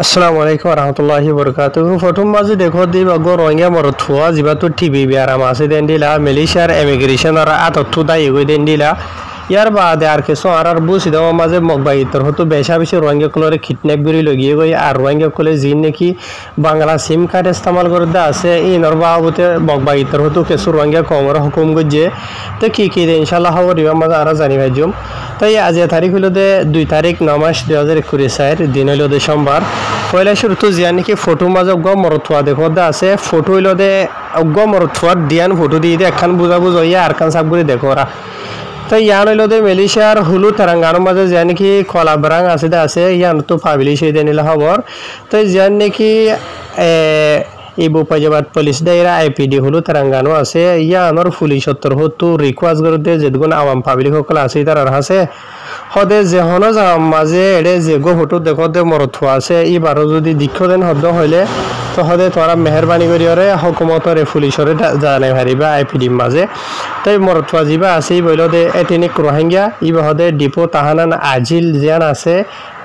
আসসালামু আলাইকুম রহমতুল্লাহি বরকাতুহু ফটো মাঝে দেখো দি বগো রোহিঙ্গা মরথুয়া জিবাতু টিভি বিয়ারাম আছে দেন দিলা মালয়েশিয়ার ইমিগ্রেশন আর আতত্তু দাই গই দেন দিলা ইয়ার বাদে আর কিছু আর বুঝি দেওয়া মাঝে মগবাইতর হতো বেশা বেশি রোহিঙ্গা কলরে কিডন্যাপ করে লগিয়ে গই আর রোহিঙ্গা কলে জিন নাকি বাংলা সিম কার্ড ইস্তেমাল করে দা আছে ইনর বাবুতে মগবাইতর হতো কিছু রোহিঙ্গা কমর হুকুম গজে তো কি দে ইনশাআল্লাহ খবর ইবা মাঝে আর জানি ভাইজুম তাই আজ তারিখ হলো দে 2 তারিখ 9 মাস 2021 দিন হলো দে সোমবার পয়লা শুরুতে জিয়া নাকি ফটো মাঝে অগ্গ মরথুয়া দেখো দা আছে ফটো হইলো দে অগ্গ মরথুয়ার দিয়ান ফটো দিয়ে দে একখান বুঝা বুঝাইয়া আর কান সাব করে দেখো ওরা তাই ইয়ান হইলো দে মালয়েশিয়ার হুলু তেলেঙ্গানার মাঝে জিয়া নাকি কলাবরাং আছে ইয়ান তো পাবলিশ হয়ে দেনিলা খবর তাই জিয়ান নাকি ইবু পাজাবাদ পুলিশ দায়রা আইপিডি হলো তেলেঙ্গানা আছে ইয়ানোর পুলিশ সত্তর হতো রিকোয়েস্ট করতে যেগুন আওয়াম পাবলিক সকল আছে তার আছে হদে যে হন মাঝে এড়ে যে গো ফটো দেখো দে মরথুয়া আছে এবারও যদি দীক্ষদেন হদ্দ হইলে তো হদে তোরা মেহরবানি করিয়রে হকুমতরে পুলিশরে জানাই হারিবা আইপিডির মাঝে তাই মরথুয়া যিবা আছে বইল দে এটিনিক রোহিঙ্গা ইবা হদে ডিপো তাহানান আজিল জিয়ান আছে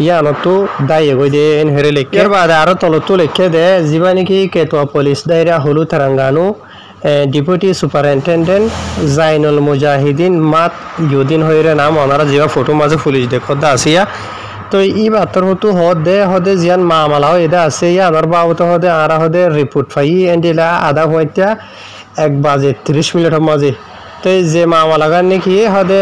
ইয়ানতো দায় গই দে এন হেরে লেখে এর বাদে আরো তলতো লেখে দে যিবা নাকি কেতোয়া পুলিশ দায়রা হলু তেলেঙ্গানা ডিপুটি সুপারিনটেন্ডেন্ট জাইনুল মুজাহিদিন মাত ইউদিন হইরে নাম ওনারা যেবা ফটো মাঝে পুলিশ দেখো দা আসিয়া তো ই বাতর হতো হদে জিয়ান মামলা এটা আছে ইয়া আমার বাবুতে হদে আরা হদে রিপোর্ট পাই এন্ডিলা আধা হইতা 1:30 মাঝে তো যে মামলা গান নাকি হদে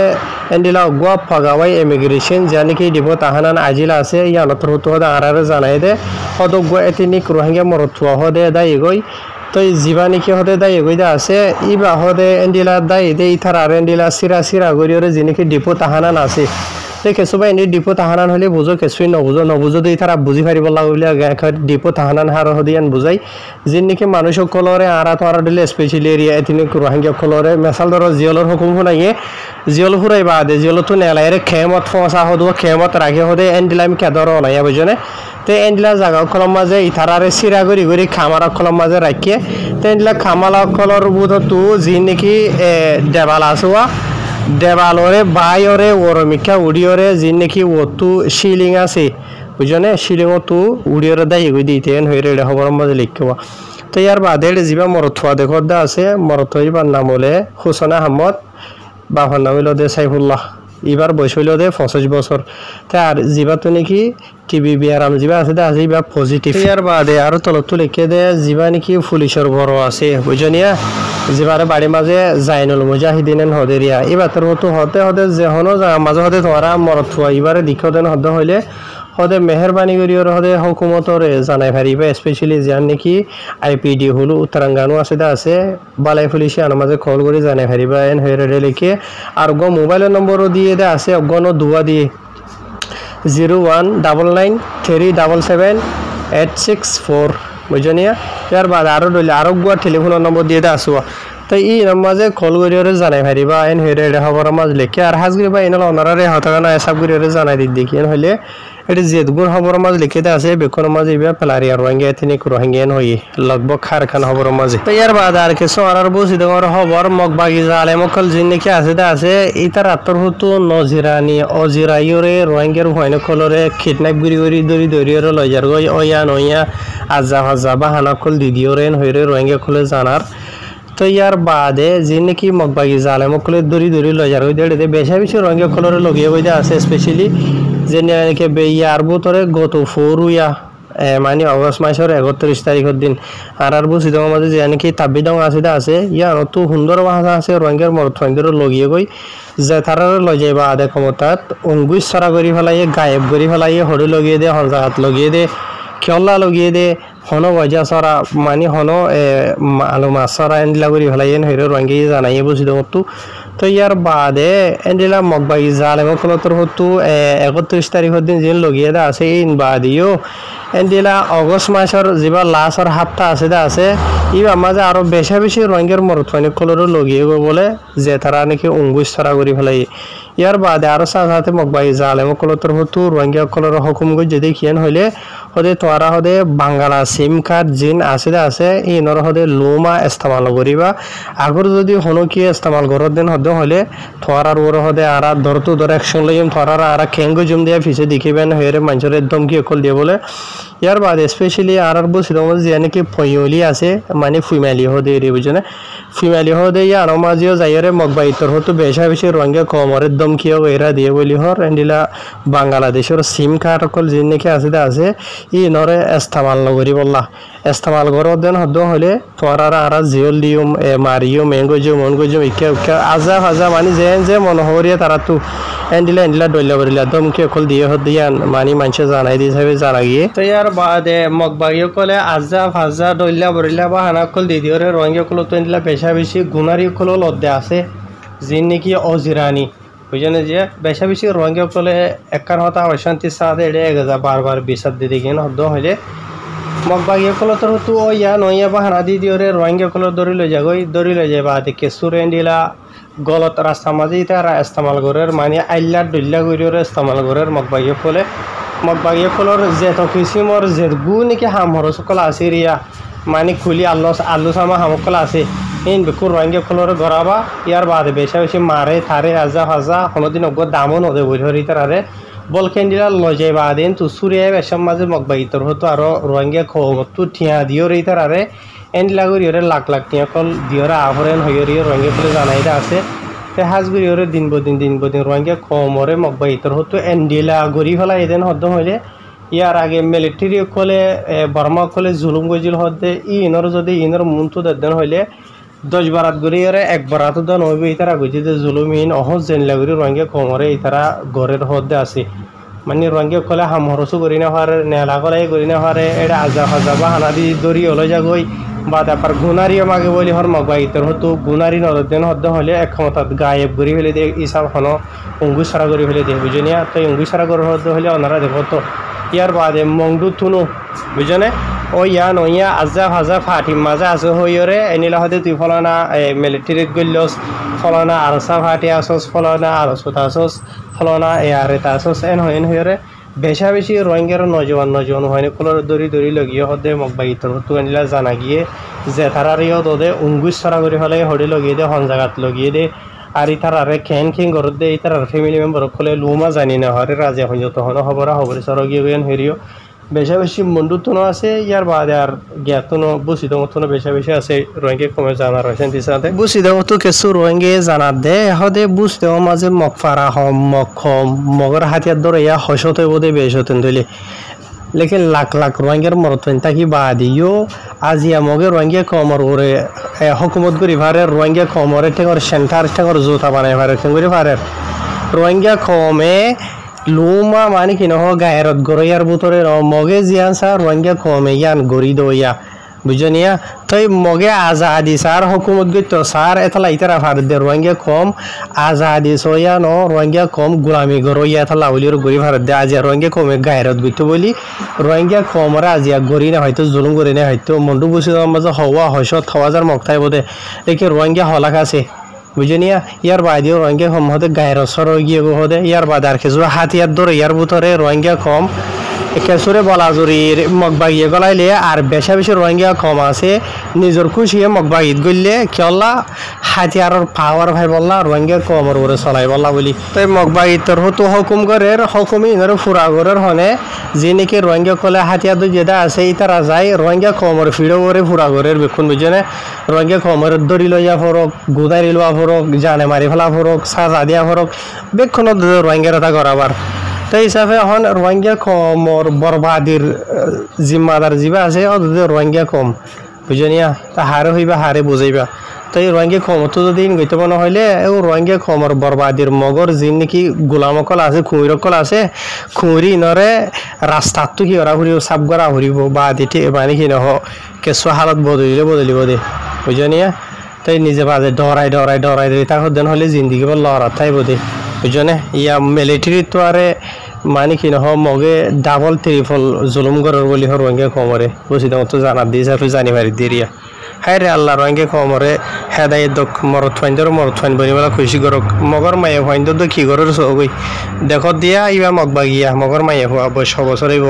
এন্ডিলা গোয়া ফাগাওয়াই ইমিগ্রেশন যা নাকি দিব তাহানান আজিলা আছে ইয়া নতর হতো হদে আরারে জানাই দে হদ গো এতিনিক রোহিঙ্গা মরথুয়া হদে দাই গই তো যিবা নাকি হদে দায় গইদা আছে ইবা হদে এন্ডিলা দায় দে ইথার আর এন্ডিলা সিরা গরিয়রে যিনিকি ডিপো তাহানান আছে দেখে সবাই এনে ডিপো তাহানান হলে বুঝো কিছুই নবুঝো দুই তারা বুঝি পারিব লাগলে ডিপো তাহানান হার হদিয়ান বুঝাই যিন নাকি মানুষ সকলরে আরা তো আর দিলে স্পেশালি এরিয়া এতিনি রোহিঙ্গা সকলরে মেসাল ধরো জিয়লর হুকুম শুনাইয়ে জিয়ল ফুরাই বাদে জিয়ল তো নেলাইরে খেমত ফসা হদো খেমত রাখে হদে এন্ডিলা আমি কেদর অনাইয়া বুঝনে তো এন্ডিলা জায়গা কলম মাঝে ইথারারে সিরা গরি খামার কলম মাঝে রাখিয়ে তো এন্ডিলা খামালা কলর বুধ তু যি নাকি দেবাল আসোয়া দেবালরে বাইরে ওরমিকা উড়িয়রে যি নাকি ওতু শিলিং আছে বুঝনে শিলিং তু উড়িয়রে দাই গই দিতে এন হইরে খবর মাঝে লিখবা তো ইয়ার বাদে যিবা মরথুয়া দেখো দা আছে মরথইবার নাম হলে হুসেন আহমদ বাবার নাম হইল দে সাইফুল্লাহ এবার বয়স হইল দে 25 বছর তাই আর যিবা তো নাকি টিভি বিয়ারাম যিবা আছে দে আজিবা পজিটিভ ইয়ার বাদে আর তলতো লিখে দে যিবা নাকি পুলিশের বড় আছে বুঝনিয়া যিবারে বাড়ি মাঝে জাইনুল মুজাহিদিন হদেরিয়া এবার তোর মতো হতে যে হনো মাঝে হতে তোরা মরথুয়া এবারে দীক্ষদেন হদ হইলে হদে মেহরবানি করিওর হদে হুকুমতরে জানাই পারিবা স্পেশালি যান নাকি আইপিডি হলো তেলেঙ্গানা আছে বালাই পুলিশে আনার মাঝে কল করে জানাই পারিবা এন হয়ে লিখে আর গো মোবাইলের নম্বরও দিয়ে দে আছে অগণ দুয়া দিয়ে 01999377864 বুঝনিয়া ইয়ার বাদ আরো ডলে আরো গুয়া টেলিফোনের নম্বর দিয়ে দে আসুয়া তো এই মাঝে কল করিওরে জানাই পারিবা এন হয়ে খবর মাঝ লিখে আর হাজগিবা এনাল অনারে হতাগানা এসব করিওরে জানাই দেখি এন হইলে এটি যেগুন খবর মাঝ লিখে দে আছে বেকন মাঝে ইবা পেলারিয়া রোহিঙ্গা এথেনিক রোহিঙ্গিয়ান হই লগভগ খারখান খবর মাঝে তো ইয়ার বাদ আর কিছু আর বুঝি দেওয়ার খবর মগবাগি জালে মকল জিন নাকি আছে ইতার আত্মর হতো নজিরানি অজিরাইরে রোহিঙ্গার হয়ন কলরে কিডন্যাপ গরি দরিয়রে লজার গই ওয়া আজা বাহানা কল দিদিওরেন হইরে রোহিঙ্গা কলে জানার তো ইয়ার বাদে যে নাকি মগবাগি জালে মকলে দরি লজার হই দে বেশা বেশি রোহিঙ্গা কলরে লগিয়ে বইতে আছে স্পেশালি যে নাকি ইয়ার ভিতরে গত ফোরুয়া মানে অগস্ট মাসের 31 তারিখের দিন আর বুঝি দেওয়ার মাঝে যে নাকি তাবিদং আছে ইয়ার তো সুন্দর ভাষা আছে রোহিঙ্গার মরথঙ্গের লগিয়ে গই যে তারা লই যাইবা আধে ক্ষমতাত অঙ্গুশ সরা করি ফেলাইয়ে গায়েব করি ফেলাইয়ে হরি লগিয়ে দে হরজাহাত লগিয়ে দে খেলা লগিয়ে দে হনো বজা সরা মানে হনো আলু মাছ সরা এন্ডিলা করি ফেলাইয়ে হইরে রোহিঙ্গি জানাইয়ে বুঝি দেওয়ার তো ইয়ার বাদে এন্ডিলা মগবাগি জালে মকলতর হতো 31 তারিখের দিন যে লগিয়ে দে আছে ইন বাদিও এন্ডিলা অগস্ট মাসের যিবা লাস্টর হাপ্তা আছে ইবা মাঝে আরো বেশি রোহিঙ্গার মরথনি কলর লগিয়ে বলে যে তারা নাকি অঙ্গুশ ছড়া করি ফেলাই ইয়ার বাদে আরো সাথে মগবাই জালেম কলতর হতো রোহিঙ্গা কলর হুকুম গো যদি খিয়ান হইলে হদে তোরা হদে বাঙ্গালা সিম কার্ড জিন আছে ইনর হদে লোমা ইস্তেমাল করিবা আগর যদি হনো কি ইস্তেমাল করর দেন হদে হলে তোরার ওর হদে আরা ধরতো ধর অ্যাকশন লইম তোরারা আরা খেঙ্গো জুম দিয়া ফিসে দেখিবেন হইরে মানুষের একদম কি কল দিয়ে বলে ইয়ার বাদে স্পেশালি আরার বসিদ যে নাকি ফয়লি আছে মানে ফিমেলি হদে রে বুঝনে ফিমেলি হদে ইয়ার মাঝিও যাইরে মগবাই তোর হতো বেশি রোহিঙ্গা কমরের দম কিও এরা দিয়ে বলি হর এন্ডিলা বাংলাদেশের সিম কার্ড কল জিন নাকি আছে ই নরে ইস্তেমাল নগরি বললা ইস্তেমাল করর দেন হদ হলে তোরারা আরা জিওল দিউম মারিও মনগোজুম ইকা আজা মানে যে মনোহরিয়া তারা তো এন্ডিলা ডইলা বরিলা দম কি কল দিয়ে হদ দিয়ান মানে মানুষে জানাই দিয়ে হিসাবে জানা গিয়ে তো ইয়ার বাদে মগবাগিও কলে আজা ডইলা বরিলা বা হানা কল দিয়ে দিওরে রোহিঙ্গা কল তো এন্ডিলা বেশি গুনারি কল লদ্দে আছে জিন নাকি অজিরানি বুঝেন যে বেশি রোহিঙ্গা কলে একার হতা অশান্তি সাথে এড়ে গেছে বারবার বিষাদ দিয়ে গিয়ে হদ হইলে মগবাগিয়া কল তোর তো ইয়া নইয়া বাহানা দি দিওরে রোহিঙ্গা কল দড়ি লই যায় বা দেখে সুরেন্ডিলা গলত রাস্তা মাঝে তারা ইস্তেমাল করার মানে আইল্লা ডুল্লা করিওরে ইস্তেমাল করার মগবাগিয়া কলর যে তো কিসিমর যে গু নাকি হামহর সকল আছে রিয়া মানে খুলি আল্লু সামা হামকল আছে ইন বেকুর রোহিঙ্গা কলর গড়াবা ইয়ার বাদে বেশি মারে থারে হাজা কোনোদিন অজ্ঞ দামও নদে বইহরি তারে বল কেন্ডিলা লই যাই বাদেন তো সুরিয়া বেশম মাঝে মগবাগিতর হতো আরো রোহিঙ্গা খবর ঠিয়া দিও রে তারে এন্ডিলা করিওরে লাখ টিয়া কল দিওরে আহরেন হইরি রোহিঙ্গা কলে জানাইদা আছে তে হাজ করিওরে দিন বদিন রোহিঙ্গা কমরে মগবাগিতর হতো এন্ডিলা গড়ি ফেলা এদিন হদ হইলে ইয়ার আগে মিলিটারি কলে বর্মা কলে জুলুম গজিল হদে ইনর যদি ইনর মুনতু দেন হইলে 10 বারাত গড়িওরে 1 বারাত দন হইবে ইতারা গজি যে জুলুম ইন অহজ জেনলা গরি রোহিঙ্গা কমরে ইতারা গরের হদে আছে মানে রোহিঙ্গা কলে হামহরসু করি না হারে নেলা কলাই করি না হারে এটা আজা বা হানাদি দড়ি হলে যাগই বা তারপর গুনারিও মাগে বলি হর মগবাগিতর হতো গুনারি নরদেন হদ হলে এক ক্ষমতাত গায়েব করি ফেলে দিয়ে ইসাব হন অঙ্গুসারা করি ফেলে দিয়ে বুঝিনিয়া তো অঙ্গুসারা করে হদ হলে ওনারা দেখো তো ইয়ার বাদে মংডু থুনু বুঝনে ও ইয়া নইয়া আজা ফাটিম মাজা আছে হইরে এনিলা হদে তুই ফলানা মিলিটারিত গল্লস ফলানা আরসা ফাটি আসস ফলানা আরসত আসস ফলানা আরেতা আসস এন হইরে বেশি রোহিঙ্গার নজওয়ান হয়নি কলর দড়ি লগিয়ে হদে মগবাগিতর হতো এনিলা জানা গিয়ে যে তারারিও দদে উঙ্গুস সরা করে হলে হড়ি লগিয়ে দে হন জায়গাত লগিয়ে দে আর ইতারে খেন ঘর দে ইতার ফ্যামিলি মেম্বার কলে লুমা জানি না হরে রাজি হন যত হন খবর সরা গিয়ে গেন হেরিও বেশি মন্ডুতনো আছে ইয়ার বাদে আর জ্ঞাতনো বুসিদমতনো বেশি আছে রোহিঙ্গা কমে জানার হয়েছেন দিশাতে বুসিদমতো কিছু রোহিঙ্গা জানার দে হদে বুসদেও মাঝে মগফারা হম মগর হাতিয়ার ধরে ইয়া হসতে বোধে বেশ হতেন ধরলে লেকিন লাখ রোহিঙ্গার মরতেন তাকি বাদিও আজিয়া মগে রোহিঙ্গা কমর ওরে হকুমত করি ভারে রোহিঙ্গা কমরে ঠেঙর সেন্টার ঠেঙর জোতা বানাই ভারে ঠেঙরি ভারে রোহিঙ্গা কমে লুমা মানে কি নহ গায়েরত গড়িয়ার ভিতরে মগে জিয়ান সার রোহিঙ্গা কমে ইয়ান গড়ি দইয়া বুঝনিয়া তই মগে আজাদি সার হুকুমত গইতো সার এতলা ইতারা ভারতে রোহিঙ্গা কম আজাদি সইয়া ন রোহিঙ্গা কম গোলামি গড়িয়া এতলা বলির গড়ি ভারতে আজিয়া রোহিঙ্গা কমে গায়েরত গইতো বলি রোহিঙ্গা কমরা আজিয়া গড়ি না হয়তো জুলুম করে না হয়তো মন্ডু বসে মাঝে হওয়া হয়সত হওয়াজার মক্তাই বোধে দেখি রোহিঙ্গা হলাক আছে বুঝনিয়া ইয়ার বাদেও রোহিঙ্গা কম হতে গায়ের সর গিয়ে হদে ইয়ার বাদে আর কিছু হাতিয়ার ধরে ইয়ার ভিতরে রোহিঙ্গা কম কেসুরে বলাজুরির মগবাগিয়ে গলাইলে আর বেশি রোহিঙ্গা কম আছে নিজের খুশিয়ে মগবাগিত গললে কেলা হাতিয়ারের পাওয়ার ভাই বললা রোহিঙ্গা কমর করে চলাই বললা বলি তাই মগবাগিতর হতো হুকুম করের হুকুমি ইনারে ফুরা করের হনে যে নাকি রোহিঙ্গা কলে হাতিয়ার যেটা আছে ইতারা যায় রোহিঙ্গা কমর ফিরো করে ফুরা করের বেক্ষণ বুঝনে রোহিঙ্গা কমর দড়ি লইয়া ফরক গুদারি লোয়া ফরক জানে মারি ফেলা ফরক সাজা দিয়া ফরক বেক্ষণত রোহিঙ্গার এটা করাবার তাই হিসাবে এখন রোহিঙ্গা কমর বরবাদির জিম্মাদার যিবা আছে রোহিঙ্গা কম বুঝনিয়া তা হারে হইবা হারে বুঝাইবা তাই রোহিঙ্গা কমতো যদি গইতে মনে হইলে রোহিঙ্গা কমর বরবাদির মগর যি নাকি গোলামকল আছে খুঁড়িরকল আছে খুঁড়ি নরে রাস্তাতো কি ওরা ঘুরিব সাপ করা ঘুরিব বা দিতে মানে কি নহ কেঁচুৱা হালত বদলিব দে বুঝনিয়া তাই নিজে বাজে ডরাই দিলে তার দেন হলে জিন্দিগি বল লড়া থাইব দে বুঝনে ইয়া মিলিটারি তো আরে মানে কি নহ মগে ডাবল ট্রিপল জুলুম করার বলি রোহিঙ্গা কমরে বুঝিতে মতো জানার দিয়েছে জানি মারি দিয়ে হায়রে আল্লাহ রঙে কমরে হেদায় দক মরত ফাইন বনি বলা খুশি করক মগর মায়ে ফাইন তো কি করর সগই দেখো দিয়া ইবা মগবা গিয়া মগর মায়ে হওয়া 100 বছর হইব